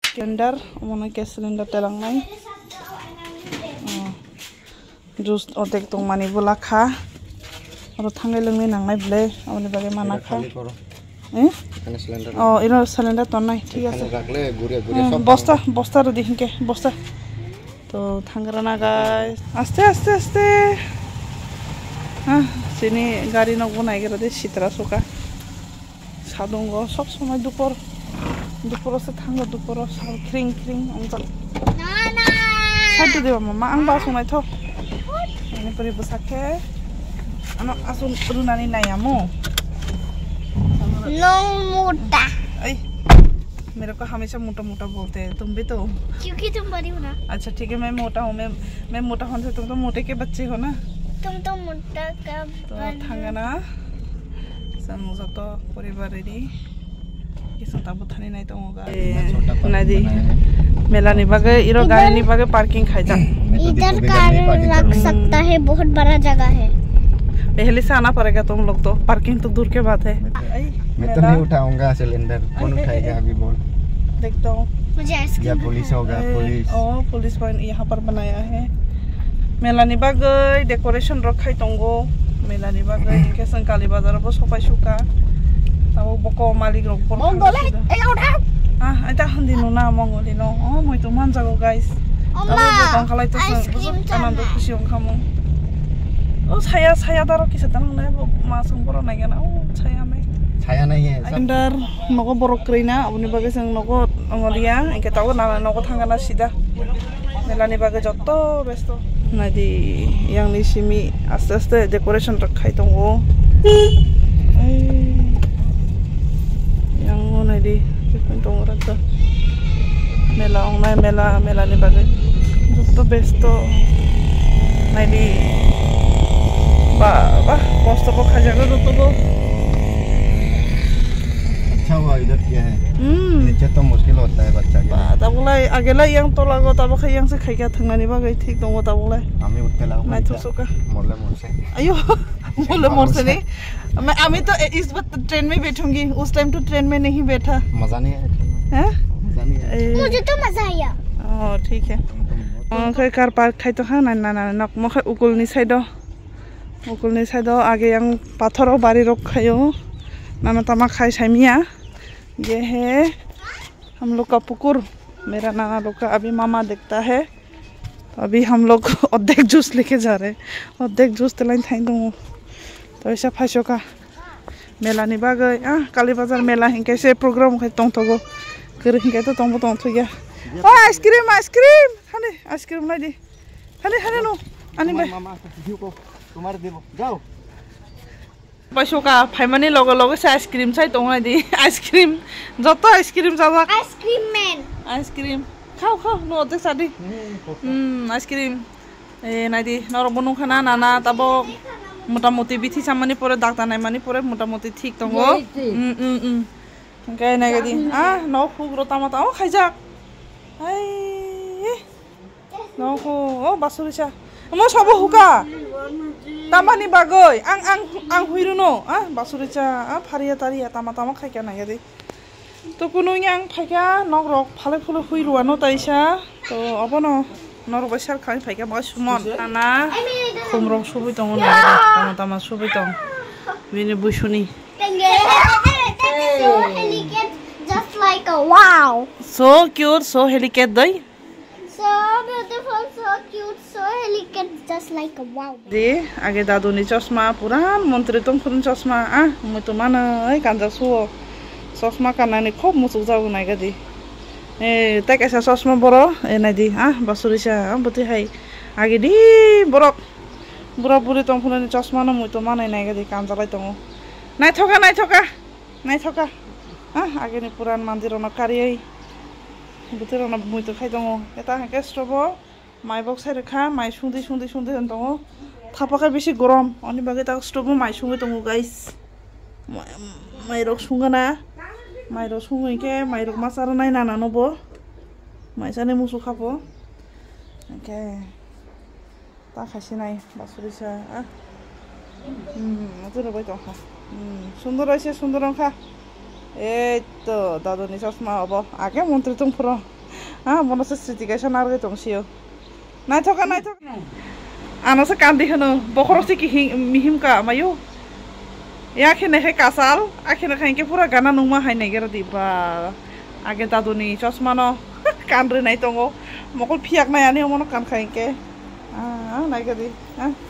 Cylinder, mana gas cylinder telang nai. Jus otek tong mani bola kha. Aro thangai lengni nangnai blai, amoni bagai mana kha. Oh, ini cylinder ton nai, ঠিক আছে. Bosta ro dihinke, bosta. তো থাঙ্গারানা guys আস্তে আস্তে আস্তে চিনি গাড়ি নগো নাইগেরা দে সিতরা সোকা সাদঙ্গ সব সময় দুপুর আছে থাঙ্গা দুপুর সাল ক্রিং ক্রিং অঞ্চল না সাদু দেবা মামা আং বা সংনাই থ এনে পরি বসাকে আনো আসুন রুনানি নাইয়ামো नौ मोटा मेरे को हमेशा मोटा मोटा बोलते हैं तुम भी तो क्योंकि तुम बड़ी हो ना अच्छा ठीक है मैं मोटा हूँ मैं मोटा होने से तुम तो मोटे के बच्चे हो ना तुम तो मोटा का तो थांगाना समोसा तो परिवार रेडी किसन ताबो थानी नहीं तो होगा नदी मेला निभागे इरो गाड़ी निभागे पार्किंग खाई जा इधर कार रख सकता है बहुत बड़ा जगह है पहले से आना पड़ेगा तुम लोग तो पार्किंग तो दूर के बात है मैं तो नहीं उठाऊंगा सिलेंडर कौन उठाएगा अभी बोल देखता हूँ मुझे आइसक्रीम पुलिस होगा पुलिस पुलिस पॉइंट यहाँ पर बनाया है मेला निभागे डेकोरेशन रखाई तंगो मेला निभागे इनके संकाली बाजार बो सफाई सुका ताबो बको मालिक रक पर मंगले ए उठा आइता हंदिनो ना मंगलिनो মই তো মান जागो गाइस ताबो बकं खालाय तो आनंद खुशी ओंखामो saya taruh kisah tenang nih masuk borok naik na saya naik ya Cylinder nogo borok kerina abuni bagai sang nogo ngolia engke tahu nana nogo tanggana sida melani bagai joto besto nadi yang di sini aste decoration terkait tunggu yang nadi tunggu rata mela ni bagai joto besto nadi वाह कष्ट को खा जाएगा तो अच्छा हुआ इधर क्या है नीचे तो मुश्किल होता है बच्चा के तब बोला आगे ला yang तो लागो तब खाई yang से खाई क्या थंगना नहीं बागे ठीक तो वो तब बोला हमें उठते लागो नहीं तो सोका मोरले अयो मोरले नहीं मैं अभी तो इस बार ट्रेन में बैठूंगी उस टाइम तो ट्रेन में नहीं बैठा मजा नहीं आया हैं मजा नहीं आया मुझे तो मजा आया ठीक है कोई कार पार्क खाई तो खाना ना नक मखे उकुल नि साइडो उकुलनी साइडो आगे yang पाथरों बारी रोक खायो नाना तमा खाई साइमिया ये है हम लोग का पुकुर मेरा नाना लोग का अभी मामा देखता है तो अभी हम लोग अद्धेक जूस लेके जा रहे अद्धेक जूस तलाइन थाई दूँ तो ऐसा फाइसो का मेला निभा गए काली बाजार मेला हिंके से प्रोग्राम खाई तों तो गो कर हिंके तो तों तो गया आइसक्रीम हने आइसक्रीम लाई दी हने नो आनी बे तुम्हारे देवो जाओ पैसों का फाइमानी लोगों से आइसक्रीम चाहिए तो ना दी आइसक्रीम जब तो आइसक्रीम जावा आइसक्रीम खाओ नो देख सादी आइसक्रीम ना दी नरम बनो खाना नाना तब मोटा मोटी बिथी सामानी परे डाक्टर नहीं मानी परे मोटा मोटी ठीक तो वो क्या नहीं दी नौ फूक रोता मत आओ खाई जा नौ को ओ बासुरिसा मैं सब हुका तामानी बागै आं हुइरुनो बासुरिचा फारिया तारिया तामा खाई क्या नहीं दी तो कुनु yang फाइका नक रक फाले फुले हुइरुआनो ताइसा तो अब न नरक बैसार खाई फाइका बाय सुमन आना खुमरक सुबै दङ तामा सुबै दं बिनि बुसुनि just like a wow so cute so helicate dai so beautiful so cute so elegant just like a wow दे आगे दादू नि चश्मा पुरान मन्त्री तुम खुन चश्मा म तो माना है कांजा सो चश्मा कानानि खूब मुसुक जागो नायगा दि ए त कैसा चश्मा बरो ए नाय दि बसुरिसा बति हाय आगे दि बरक बुरा बुरी तुम खुन चश्मा न म तो मानाय नायगा दि कांजा लाई दङ नाय थका आगे नि पुरान मन्दिर न कारियै बुतिर न म तो खाइ दङ एता के स्ट्रब माइ बक्स रेखा माइ सुंदी दङ थापाका बेसी गरम अनि बागे ता स्टोभ माइ सुंगे दङ गाइस माइ रक सुंगना माइ रक सुंगे के माइ रक मासार नाय नाना नबो माइ साने मुसु खाबो ओके ता खासि नाय बासुरिसा मजोर बाय दङ सुंदर आइसे सुंदर अंखा ए तो दादुनि चश्मा अब आगे मन्त्री तुम पुरो बनोसो स्रिटिकेशन आरो दंसियो नायथका आनोसो कान्दी होनो बखरसि कि मिहिमका मायो याखेने हे कासाल आखेने खाइके पूरा गाना नुमा हाय नागिर दिबा आगे दादुनि चश्मा न कानरे नाय दंगो मकल फियाक नायानि हमनो कान खाइके नायगदि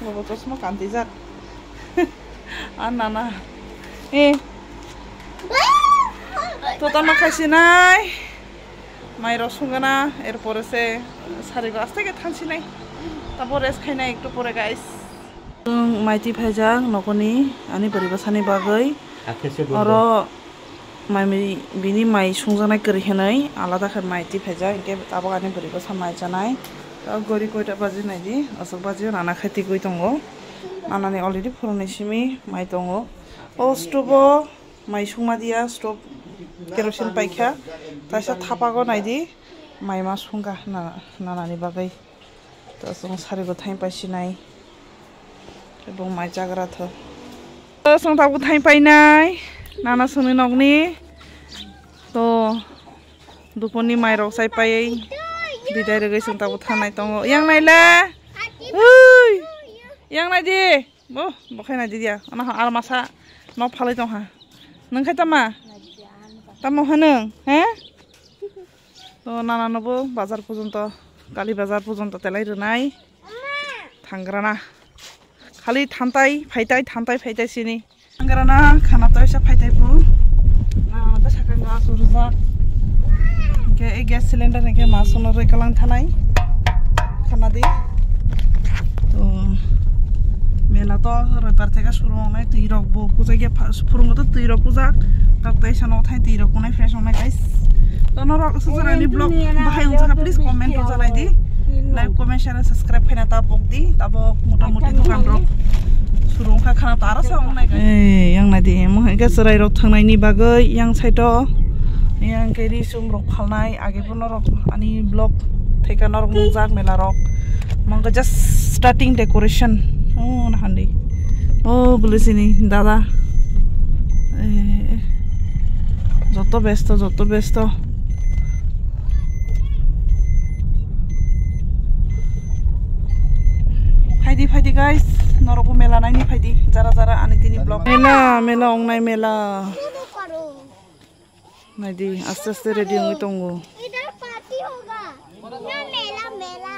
मबो चश्मा कान्दी जा नाना তো তোমার খাইছি নাই মায়ের সঙ্গে এরপরে সে সাড়ে 5 থেকে থানছি নাই তারপর রেস্ট খাই নাই একটু পরে গাইস মাইতি ভাইজা নকনি আনি পরিবেশানি বাগৈ আর মাই বিনি মাই সংজানাই করি হেনাই আলাদা খাই মাইতি ভাইজা ইনকে তাবো আনি পরিবেশা মাই জানাই তা গরি কয়টা বাজি নাই দি অসক বাজি নানা খাইতি গই দङ নানানি অলরেডি ফুরনেছিমি মাই দङ ও স্টোভ মাই সংমা দিয়া স্টোভ केरोसिन पाइखा तासा थापागो नायदि माइमा संगा नानानि बागै तो जों सारिगो थाइम पाइसिनाय एबं माइ जाग्राथ जों ताबो थाइम पाइनाय नाना सोनि नगनि तो दुपनि माइ रसाय पायै बिदाय रगै जों ताबो थानाय दङ यां नायला ओइ यां नायदि बो बखाय नायदि दिया अना आलमासा न फालै दं हा नोंखाय तामा तामो हानो हे तो नानानोबो बाजार पर्यन्त काली बाजार पर्यन्त तेलाय रोनाय थांग्राना खाली थांताय फायताय सिनि थांग्राना खाना तो एसे फायतायबो नानाबो साखांगा सुरजा के गैस सिलिन्डार के मासनो रैकालां थानाय खाना दि तो मेला तो रबिबार থেকে শুরু হনাय তৈরক বো কুজাগে ফুরুঙ্গ তো তৈরক কুজাক তাই সানো থাই তৈরক কোনাই ফ্রেশ হনাय গাইস তো নরক সুজরানি ব্লগ বাহাই উনসা প্লিজ কমেন্ট তো জানাই দি লাইক কমেন্ট শেয়ার সাবস্ক্রাইব খাইনা তা বক দি তাবো মোটামুটি দোকাन रक सुरुंखा खाना तारा सावनाय गाइस ए yang नायदि मो गेसराय रक थांनायनि बागै yang साइड yang केरि सुम रक खालनाय आगेबो नरक आनि ब्लग थेका नरक मुजाक मेला रक मंग जस्ट स्टार्टिंग डेकोरेशन नाहान्दी बुलिसिनी दादा যত ব্যস্ত फायदि गाइस नरको मेला नायनि फायदि जारा आनि तिनि ब्लग मेला अंनाय मेला नायदि आस्ते रेडी होई दंगो इधर पार्टी होगा मेला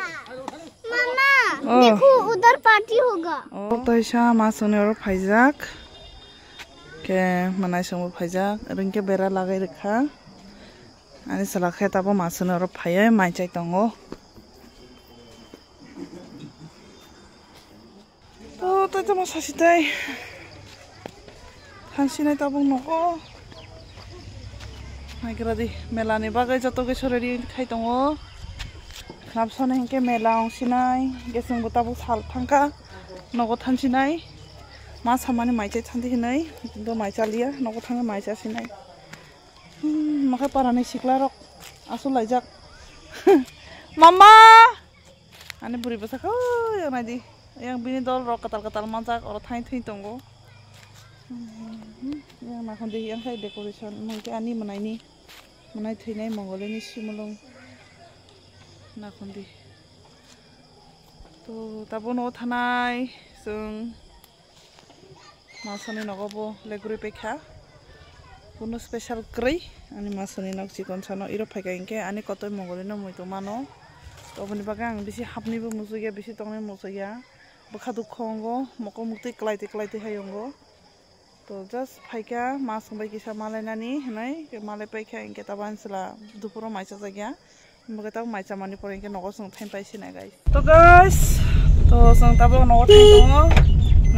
मामा देखो उधर पार्टी होगा तैसा मासने और फाइजाक के मनाय संबो फाइजाक रंके बेरा लागाय रखा आनि सलाखे ताबो मासने और फाय माइचाय दंगो तो मासासिताय थांसिनाय ताबो नको नायग्रादि मेलानि बागै जत गोसो रेडी खाय दंगो खाबसने हेंके मेला अंसिनाय गेसंबो ताबो साल थांका नगो थांसिनाय मा सामानि माइचाय थांदि हिनाय तो माइचालिया नगो थांगा माइचासिनाय माखा पारानि सिक्ला रक आसु लायजाक मामा आनि बुरि बसाखौ नायदि yang bini dol rok katal manjak or thain tongo yang na khondi yang khai decoration mungke ani manai thinai mongoleni simulong na khondi to tabo no thanai sung masani nogobo leguri pekha kuno special krei ani masani nok chikon sano iro phaiga inke ani kotoi mongoleno moito mano to bani baga ang bisi hapnibo musuya bisi tongne musuya बखा दुखंगो मको मुक्ति क्लाइते हायंगो तो just फाइका मास संबाय किसा मालायनानि हनाय के मालाय पाइखा इनके ताबानसला दुपुरो माइसा जागिया मगे ताव माइसा मानि पर इनके नगो सं टाइम पाइसिना गाइस तो सं ताबो नगो थाइ दङ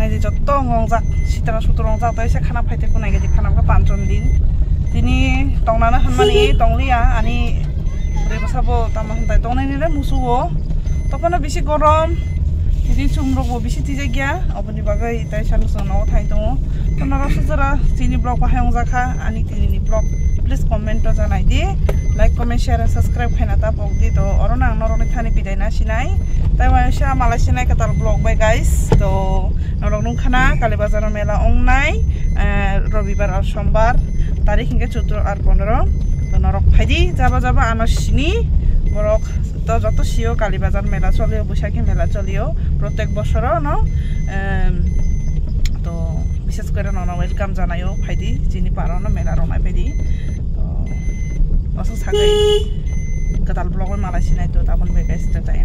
नायदि जत्त ngंजाक सितरा सुतरंजाक ताइसा खाना फाइते को नायगेदि खाना का 5 दिन तिनि तंनाना हनमानि तंलिया आनि रेबसाबो तामा हनताय तंनायनिले मुसुगो तपना बेसि गरम Jadi sumrok bo bisi tija gya apani bagai tai sanu sono thai to tonara sujara sini blog pa hayong jaka ani tini blog please comment to janai di like comment share and subscribe khaina ta bok di to orona noroni thani bidai na sinai tai wa sha malai sinai katar blog by guys to norok nung khana kali bazar mela ongnai robibar ar sombar tarikh hinge 14 ar 15 to norok phaidi jaba ano sini বরক তো যত CO Kalibazar মেলা চলিও বৈশাখী মেলা চলিও প্রত্যেক বছর ন তো বিশেষ করে নন ওয়েলকাম জানাইও ফাইদি যিনি পারো না মেলা রনাই ফাইদি তো অসুখ থাকে কেদাল ব্লগের মালাই সিনাই তো তাবন বেগাইছে তাই